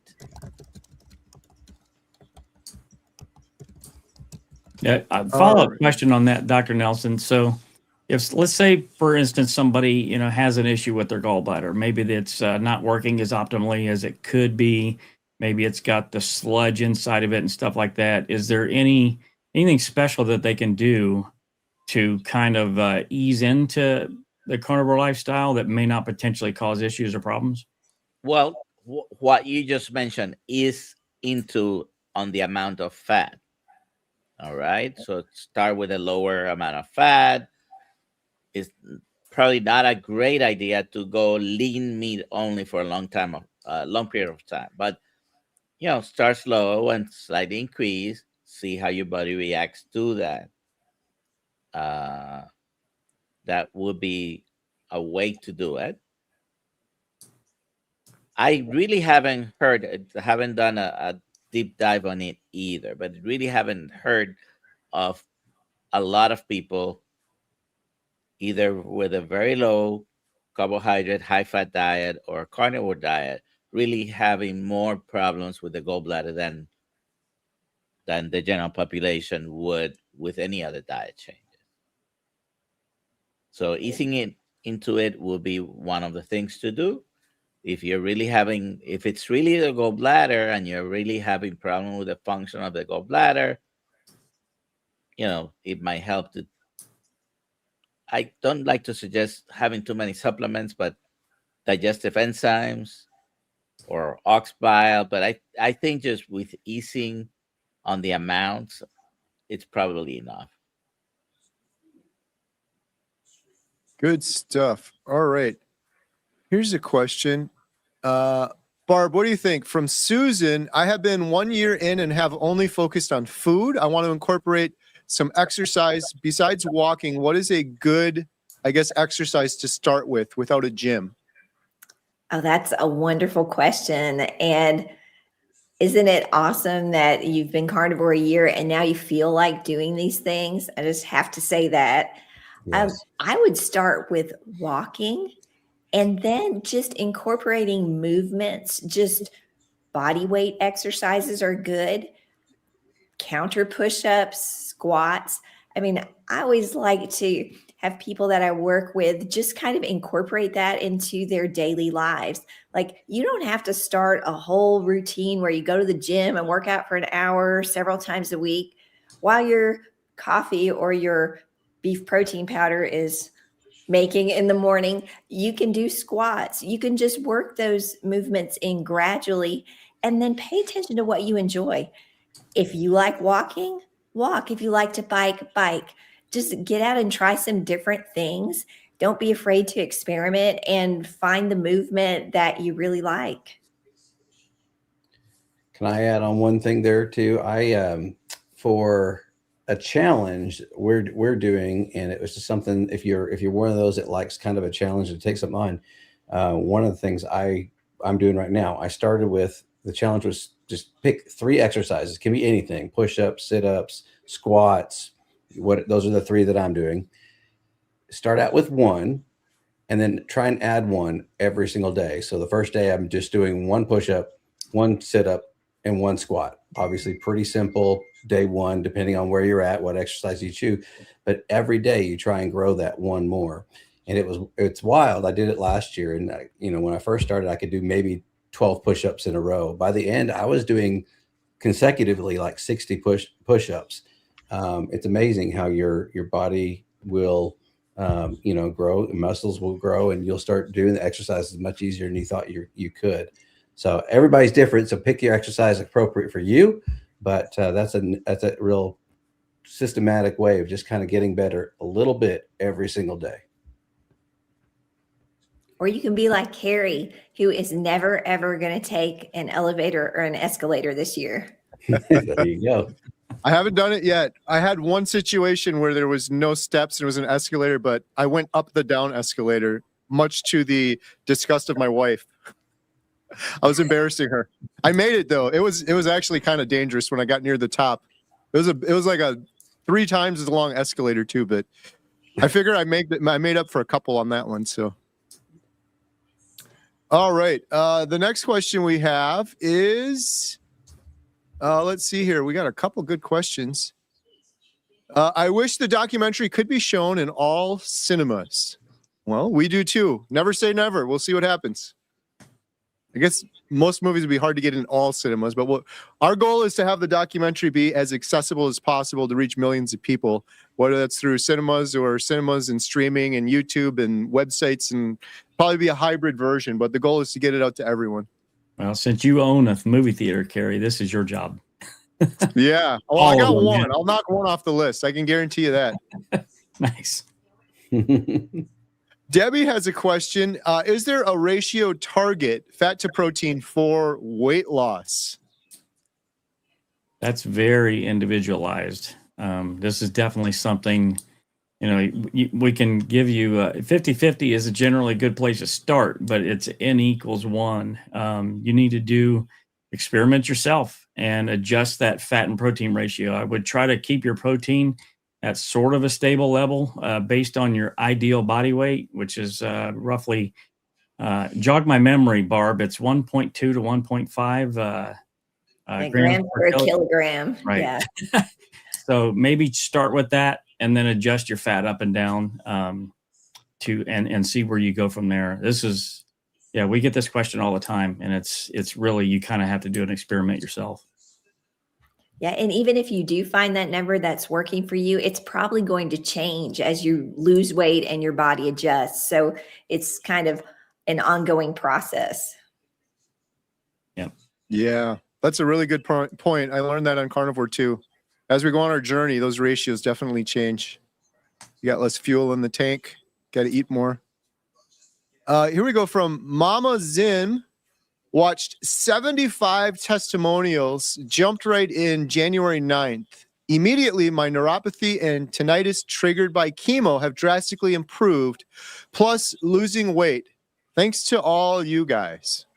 Yeah, a follow-up question on that, Dr. Nelson. So if, let's say, for instance, somebody, has an issue with their gallbladder, maybe it's not working as optimally as it could be. Maybe it's got the sludge inside of it and stuff like that. Is there anything special that they can do to kind of ease into the carnivore lifestyle that may not potentially cause issues or problems? Well, what you just mentioned is on the amount of fat. All right. So start with a lower amount of fat. It's probably not a great idea to go lean meat only for a long period of time. But start slow and slightly increase. See how your body reacts to that. That would be a way to do it. I really haven't done a deep dive on it either, but really haven't heard of a lot of people either with a very low carbohydrate, high fat diet or carnivore diet really having more problems with the gallbladder than the general population would with any other diet changes. So easing into it will be one of the things to do. If it's really the gallbladder and you're really having problem with the function of the gallbladder, it might help to. I don't like to suggest having too many supplements, but digestive enzymes or ox bile. But I think just with easing on the amounts, it's probably enough. Good stuff. All right. Here's a question. Barb, what do you think? From Susan, I have been 1 year in and have only focused on food. I want to incorporate some exercise besides walking. What is a good, exercise to start with without a gym? Oh, that's a wonderful question. And isn't it awesome that you've been carnivore a year and now you feel like doing these things? I just have to say that. Yes. I would start with walking and then just incorporating movements. Just body weight exercises are good. Counter push-ups, squats. I always like to have people that I work with just kind of incorporate that into their daily lives. Like, you don't have to start a whole routine where you go to the gym and work out for an hour several times a week while your coffee or your beef protein powder is making in the morning. You can do squats. You can just work those movements in gradually and then pay attention to what you enjoy. If you like walking, walk. If you like to bike, bike. Just get out and try some different things. Don't be afraid to experiment and find the movement that you really like. Can I add on one thing there too? I for a challenge we're doing, and it was just something. If you're one of those that likes kind of a challenge to take something on, one of the things I'm doing right now. I started with the challenge was just pick 3 exercises. Can be anything: push-ups, sit-ups, squats. Those are the 3 that I'm doing. Start out with 1, and then try and add 1 every single day. So the first day I'm just doing 1 push-up, 1 sit-up, and 1 squat. Obviously pretty simple day 1, depending on where you're at, what exercise you choose. But every day you try and grow that 1 more. And it's wild. I did it last year. And when I first started, I could do maybe 12 push-ups in a row. By the end, I was doing consecutively like 60 push-ups. It's amazing how your body will grow, muscles will grow, and you'll start doing the exercises much easier than you thought you could. So everybody's different. So pick your exercise appropriate for you. But that's a real systematic way of just kind of getting better a little bit every single day. Or you can be like Kerry, who is never, ever going to take an elevator or an escalator this year. There you go. I haven't done it yet. I had one situation where there was no steps and it was an escalator, but I went up the down escalator, much to the disgust of my wife. I was embarrassing her. I made it though. It was actually kind of dangerous when I got near the top. It was like a 3 times as long escalator too, but I figure I made up for a couple on that one. So, all right. The next question we have is, let's see here. We got a couple good questions. I wish the documentary could be shown in all cinemas. Well, we do too. Never say never. We'll see what happens. I guess most movies would be hard to get in all cinemas, but our goal is to have the documentary be as accessible as possible to reach millions of people, whether that's through cinemas and streaming and YouTube and websites, and probably be a hybrid version. But the goal is to get it out to everyone. Well, since you own a movie theater, Kerry, this is your job. Yeah. Well, I got one. Yeah. I'll knock one off the list. I can guarantee you that. Nice. Debbie has a question. Is there a ratio target, fat to protein, for weight loss? That's very individualized. This is definitely something, we can give you 50-50 is a generally good place to start, but it's N equals 1. You need to experiment yourself and adjust that fat and protein ratio. I would try to keep your protein at sort of a stable level based on your ideal body weight, which is roughly, jog my memory, Barb, it's 1.2 to 1.5 grams per kilogram. Right. Yeah. So maybe start with that and then adjust your fat up and down and see where you go from there. We get this question all the time, and it's really, you kind of have to do an experiment yourself. Yeah. And even if you do find that number that's working for you, it's probably going to change as you lose weight and your body adjusts. So it's kind of an ongoing process. Yeah. Yeah. That's a really good point. I learned that on Carnivore too. As we go on our journey, those ratios definitely change. You got less fuel in the tank. Got to eat more. Here we go from Mama Zin. Watched 75 testimonials, jumped right in January 9th. Immediately, my neuropathy and tinnitus triggered by chemo have drastically improved, plus losing weight. Thanks to all you guys.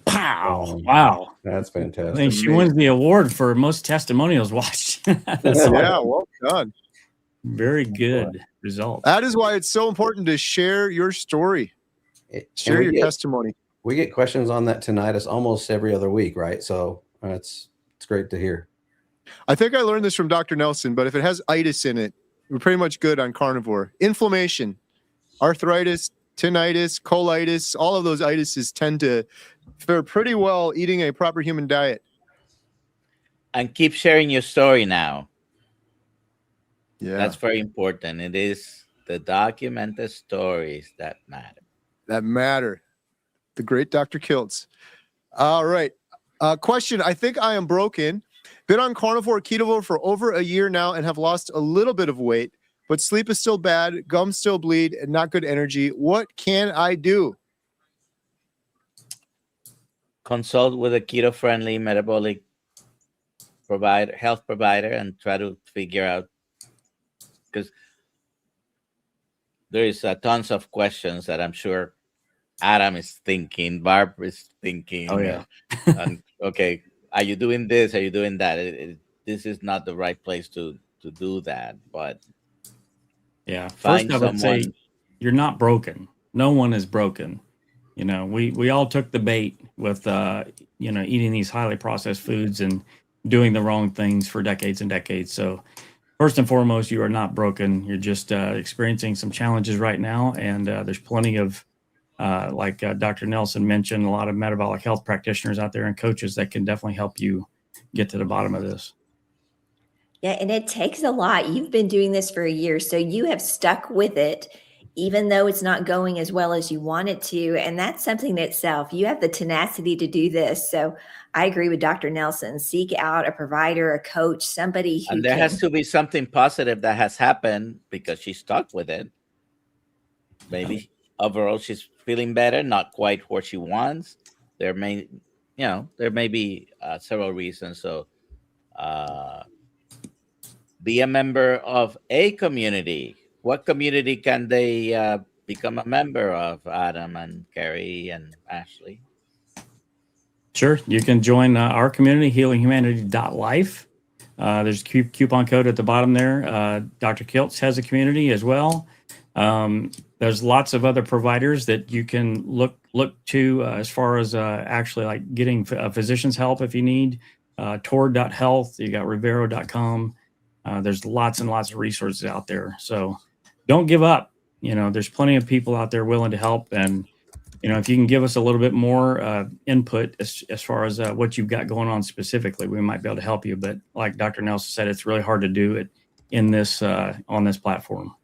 Wow. That's fantastic. I think she wins the award for most testimonials watched. Yeah, well done. Very good result. That is why it's so important to share your story. Share your testimony. We get questions on that tinnitus almost every other week, right? So it's great to hear. I think I learned this from Dr. Nelson, but if it has itis in it, we're pretty much good on carnivore. Inflammation, arthritis, tinnitus, colitis, all of those itises tend to fare pretty well eating a proper human diet. And keep sharing your story now. Yeah. That's very important. It is the documented stories that matter. That matter. The great Dr. Kiltz. All right. Question. I think I am broken. Been on carnivore ketovore for over a year now and have lost a little bit of weight, but sleep is still bad, gums still bleed, and not good energy. What can I do? consult with a keto-friendly metabolic health provider, and try to figure out, because there is tons of questions that I'm sure Adam is thinking, Barb is thinking. Oh yeah. And okay, are you doing this? Are you doing that? This is not the right place to do that. But Yeah. find First, I would say someone. you're not broken. No one is broken. You know, we all took the bait with eating these highly processed foods and doing the wrong things for decades and decades. So first and foremost, you are not broken. You're just experiencing some challenges right now, and there's plenty of like Dr. Nelson mentioned, a lot of metabolic health practitioners out there and coaches that can definitely help you get to the bottom of this. Yeah, and it takes a lot. You've been doing this for a year, so you have stuck with it, even though it's not going as well as you want it to. And that's something in itself. You have the tenacity to do this. So I agree with Dr. Nelson. Seek out a provider, a coach, somebody who And there can. has to be something positive that has happened because she stuck with it. Maybe overall she's feeling better, not quite what she wants. There may be several reasons. So be a member of a community. What community can they become a member of, Adam and Kerry and Ashley? Sure. You can join our community, healinghumanity.life. There's a coupon code at the bottom there. Dr. Kiltz has a community as well. There's lots of other providers that you can look to as far as actually like getting physician's help if you need. Tord.health, you got Rivero.com. There's lots and lots of resources out there. So don't give up. You know, there's plenty of people out there willing to help. And, you know, if you can give us a little bit more input as far as what you've got going on specifically, we might be able to help you. But like Dr. Nelson said, it's really hard to do it in this on this platform.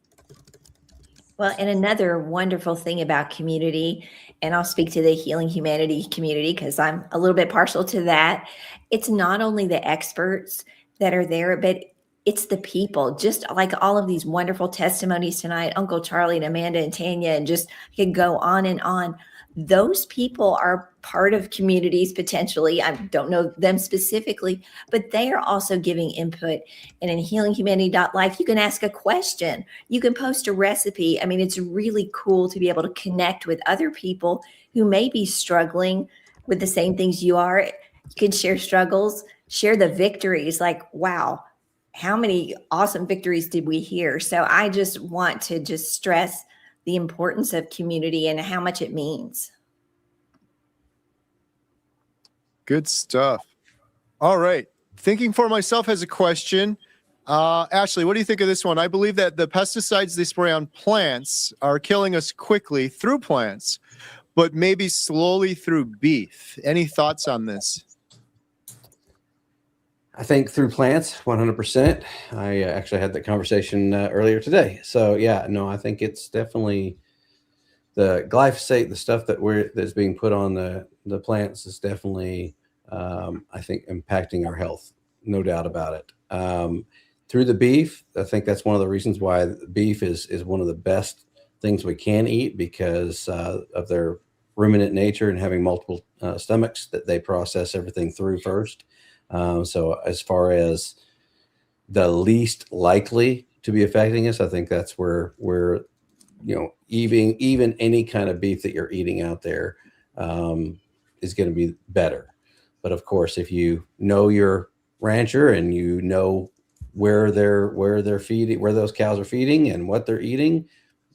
Well, and another wonderful thing about community, and I'll speak to the Healing Humanity community because I'm a little bit partial to that. It's not only the experts that are there, but it's the people, just like all of these wonderful testimonies tonight, Uncle Charlie and Amanda and Tanya, and just can go on and on. Those people are part of communities potentially. I don't know them specifically, but they are also giving input. And in healinghumanity.life, you can ask a question. You can post a recipe. I mean, it's really cool to be able to connect with other people who may be struggling with the same things you are. You can share struggles, share the victories. Like, wow, how many awesome victories did we hear? So I just want to just stress the importance of community and how much it means. Good stuff. All right. Thinking for myself has a question. Ashley, what do you think of this one? I believe that the pesticides they spray on plants are killing us quickly through plants, but maybe slowly through beef. Any thoughts on this? I think through plants, 100%. I actually had that conversation earlier today. So yeah, no, I think it's definitely the glyphosate, the stuff that's being put on the plants is definitely, I think, impacting our health, no doubt about it. Through the beef, I think that's one of the reasons why beef is one of the best things we can eat because of their ruminant nature and having multiple stomachs that they process everything through first. So as far as the least likely to be affecting us, I think that's where even any kind of beef that you're eating out there is going to be better. But of course, if you know your rancher and you know where they're feeding, where those cows are feeding and what they're eating,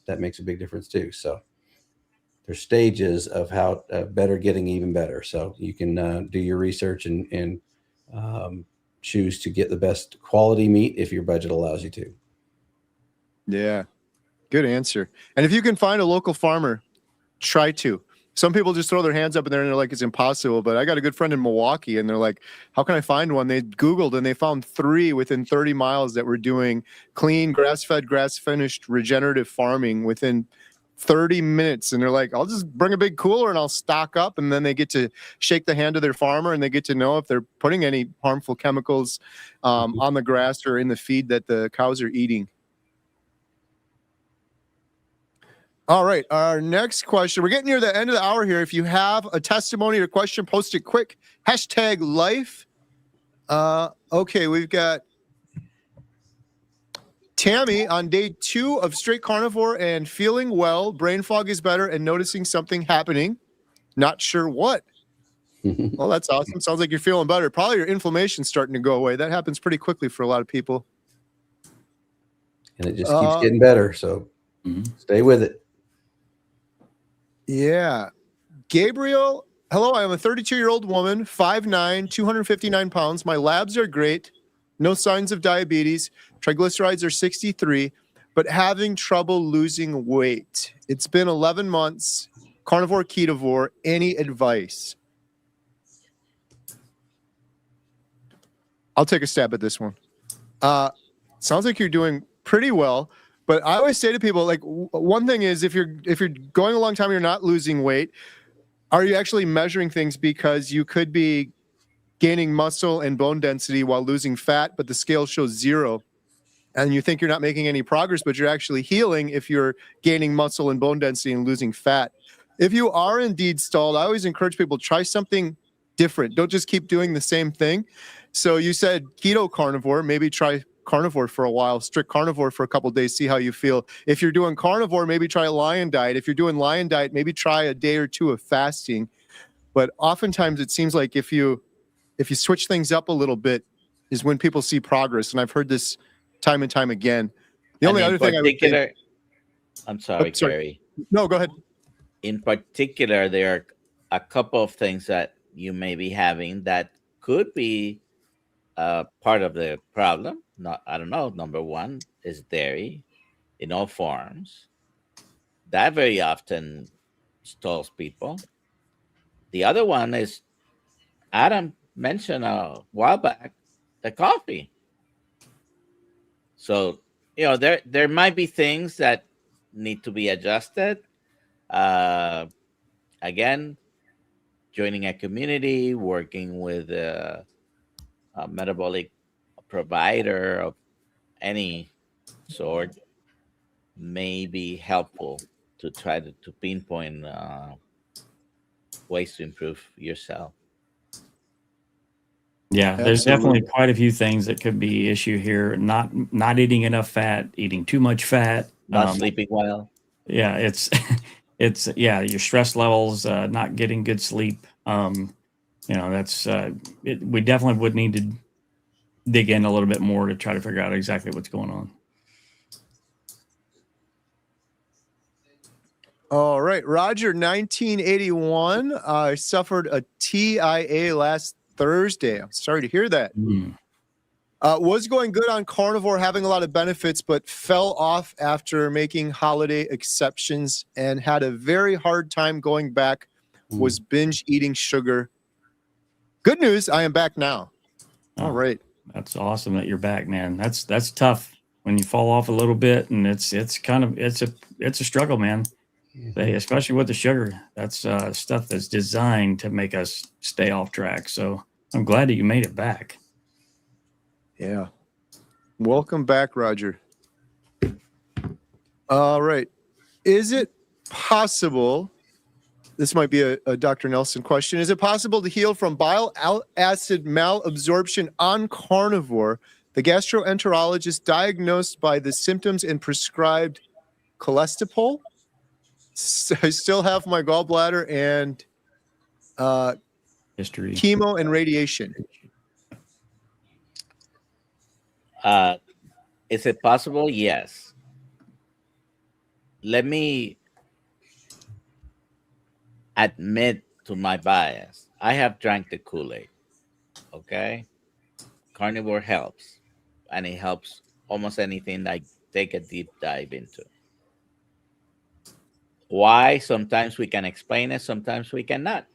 that makes a big difference too. So there's stages of how better getting even better. So you can do your research and choose to get the best quality meat if your budget allows you to. Yeah, good answer. And if you can find a local farmer, try to. Some people just throw their hands up in there and they're like, it's impossible. But I got a good friend in Milwaukee and they're like, how can I find one? They Googled and they found 3 within 30 miles that were doing clean, grass-fed, grass-finished regenerative farming within 30 minutes. And they're like, I'll just bring a big cooler and I'll stock up. And then they get to shake the hand of their farmer and they get to know if they're putting any harmful chemicals on the grass or in the feed that the cows are eating. All right. Our next question. We're getting near the end of the hour here. If you have a testimony or question, post it quick. #life. Okay, we've got Tammy on day 2 of straight carnivore and feeling well. Brain fog is better and noticing something happening. Not sure what. Well, that's awesome. Sounds like you're feeling better. Probably your inflammation's starting to go away. That happens pretty quickly for a lot of people. And it just keeps getting better. So stay with it. Yeah. Gabriel, hello. I am a 32-year-old woman, 5'9", 259 pounds. My labs are great. No signs of diabetes. Triglycerides are 63, but having trouble losing weight. It's been 11 months. Carnivore, ketovore. Any advice? I'll take a stab at this one. Sounds like you're doing pretty well, but I always say to people, like, one thing is if you're going a long time, you're not losing weight. Are you actually measuring things? Because you could be gaining muscle and bone density while losing fat, but the scale shows 0. And you think you're not making any progress, but you're actually healing if you're gaining muscle and bone density and losing fat. If you are indeed stalled, I always encourage people, try something different. Don't just keep doing the same thing. So you said keto carnivore, maybe try carnivore for a while, strict carnivore for a couple of days, see how you feel. If you're doing carnivore, maybe try lion diet. If you're doing lion diet, maybe try a day or 2 of fasting. But oftentimes it seems like if you switch things up a little bit is when people see progress. And I've heard this time and time again. The only other thing I would say, I'm sorry, Kerry. No, go ahead. In particular, there are a couple of things that you may be having that could be part of the problem. I don't know. Number one is dairy in all forms. That very often stalls people. The other one is, Adam mentioned a while back, the coffee. So, there might be things that need to be adjusted. Again, joining a community, working with a metabolic provider of any sort may be helpful to try to pinpoint ways to improve yourself. Yeah, there's definitely quite a few things that could be issue here. Not eating enough fat, eating too much fat, not sleeping well. Yeah, it's your stress levels, not getting good sleep. That's we definitely would need to dig in a little bit more to try to figure out exactly what's going on. All right, Roger, 1981. I suffered a TIA last Thursday. I'm sorry to hear that. Was going good on carnivore, having a lot of benefits, but fell off after making holiday exceptions and had a very hard time going back. Was binge eating sugar. Good news, I am back now. All right. That's awesome that you're back, man. That's tough when you fall off a little bit, and it's a struggle, man. Especially with the sugar. That's stuff that's designed to make us stay off track. So I'm glad that you made it back. Yeah. Welcome back, Roger. All right. Is it possible, this might be a Dr. Nelson question, is it possible to heal from bile acid malabsorption on carnivore? The gastroenterologist diagnosed by the symptoms and prescribed cholesterol. I still have my gallbladder and history, chemo and radiation. Is it possible? Yes. Let me admit to my bias. I have drank the Kool-Aid. Okay? Carnivore helps. And it helps almost anything I take a deep dive into. Why? Sometimes we can explain it, sometimes we cannot.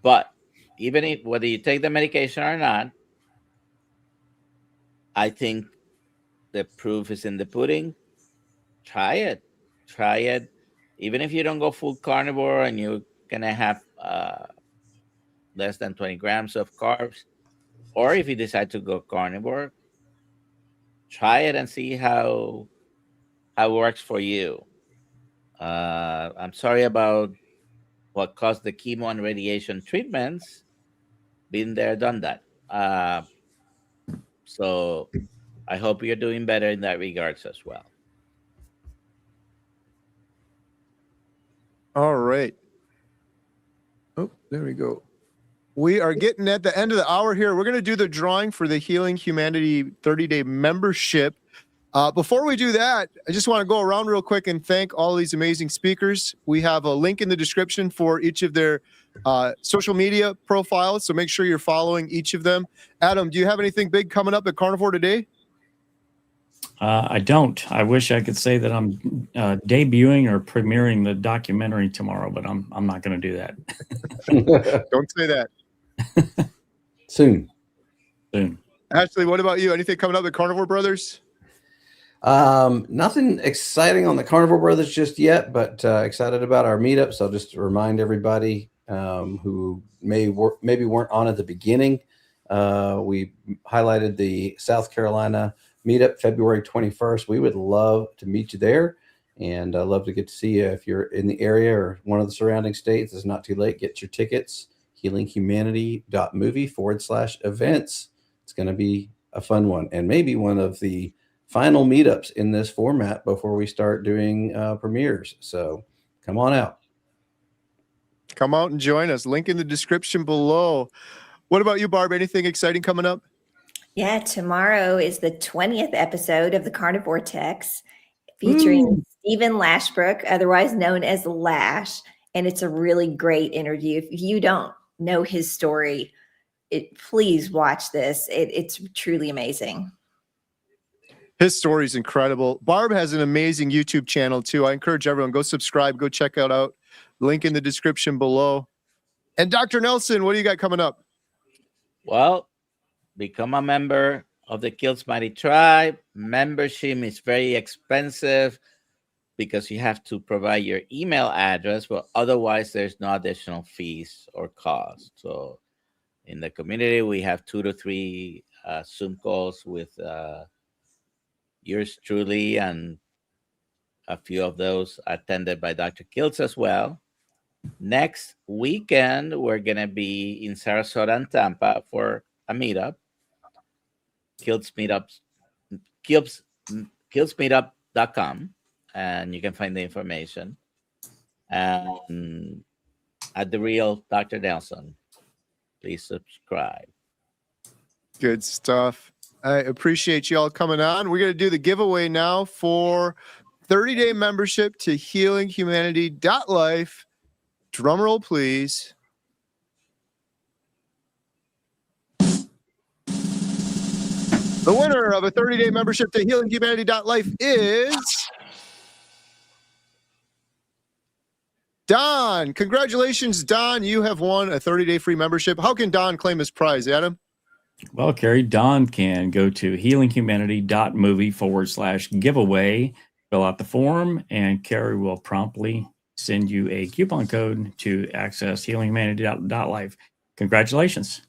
But even if whether you take the medication or not, I think the proof is in the pudding. Try it. Even if you don't go full carnivore and you're gonna have less than 20 grams of carbs, or if you decide to go carnivore, try it and see how it works for you. I'm sorry about what caused the chemo and radiation treatments. Been there, done that. So I hope you're doing better in that regards as well. All right. Oh, there we go. We are getting at the end of the hour here. We're going to do the drawing for the Healing Humanity 30-day membership. Before we do that, I just want to go around real quick and thank all these amazing speakers. We have a link in the description for each of their social media profiles, so make sure you're following each of them. Adam, do you have anything big coming up at Carnivore today? I don't. I wish I could say that I'm debuting or premiering the documentary tomorrow, but I'm not going to do that. Don't say that. Soon. Ashley, what about you? Anything coming up at Carnivore Brothers? Nothing exciting on the Carnivore Brothers just yet, but excited about our meetups. I'll just remind everybody who maybe weren't on at the beginning. We highlighted the South Carolina meetup February 21st. We would love to meet you there, and I'd love to get to see you if you're in the area or one of the surrounding states. It's not too late. Get your tickets, healinghumanity.movie/events. It's going to be a fun one, and maybe one of the final meetups in this format before we start doing premieres. So come on out. Come out and join us. Link in the description below. What about you, Barb? Anything exciting coming up? Yeah, tomorrow is the 20th episode of the Carnivore Text featuring Stephen Lashbrook, otherwise known as Lash. And it's a really great interview. If you don't know his story, please watch this. It's truly amazing. His story is incredible. Barb has an amazing YouTube channel too. I encourage everyone, go subscribe, go check it out. Link in the description below. And Dr. Nelson, what do you got coming up? Well, become a member of the Kills Mighty Tribe. Membership is very expensive because you have to provide your email address, but otherwise there's no additional fees or cost. So in the community, we have 2 to 3 Zoom calls with yours truly, and a few of those attended by Dr. Kills as well. Next weekend, we're going to be in Sarasota and Tampa for a meetup. Killsmeetup.com, and you can find the information. And at The Real Dr. Nelson, please subscribe. Good stuff. I appreciate you all coming on. We're going to do the giveaway now for 30-day membership to healinghumanity.life. Drum roll, please. The winner of a 30-day membership to healinghumanity.life is Don. Congratulations, Don. You have won a 30-day free membership. How can Don claim his prize, Adam? Well, Kerry, Don can go to healinghumanity.movie/giveaway, fill out the form, and Kerry will promptly send you a coupon code to access healinghumanity.life. Congratulations.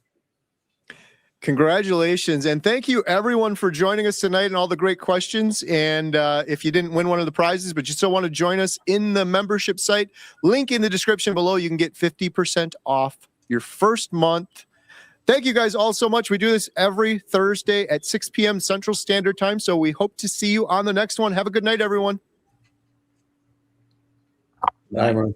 Congratulations. And thank you, everyone, for joining us tonight and all the great questions. And if you didn't win one of the prizes, but you still want to join us in the membership site, link in the description below. You can get 50% off your first month. Thank you guys all so much. We do this every Thursday at 6 p.m. Central Standard Time. So we hope to see you on the next one. Have a good night, everyone. Bye, everyone.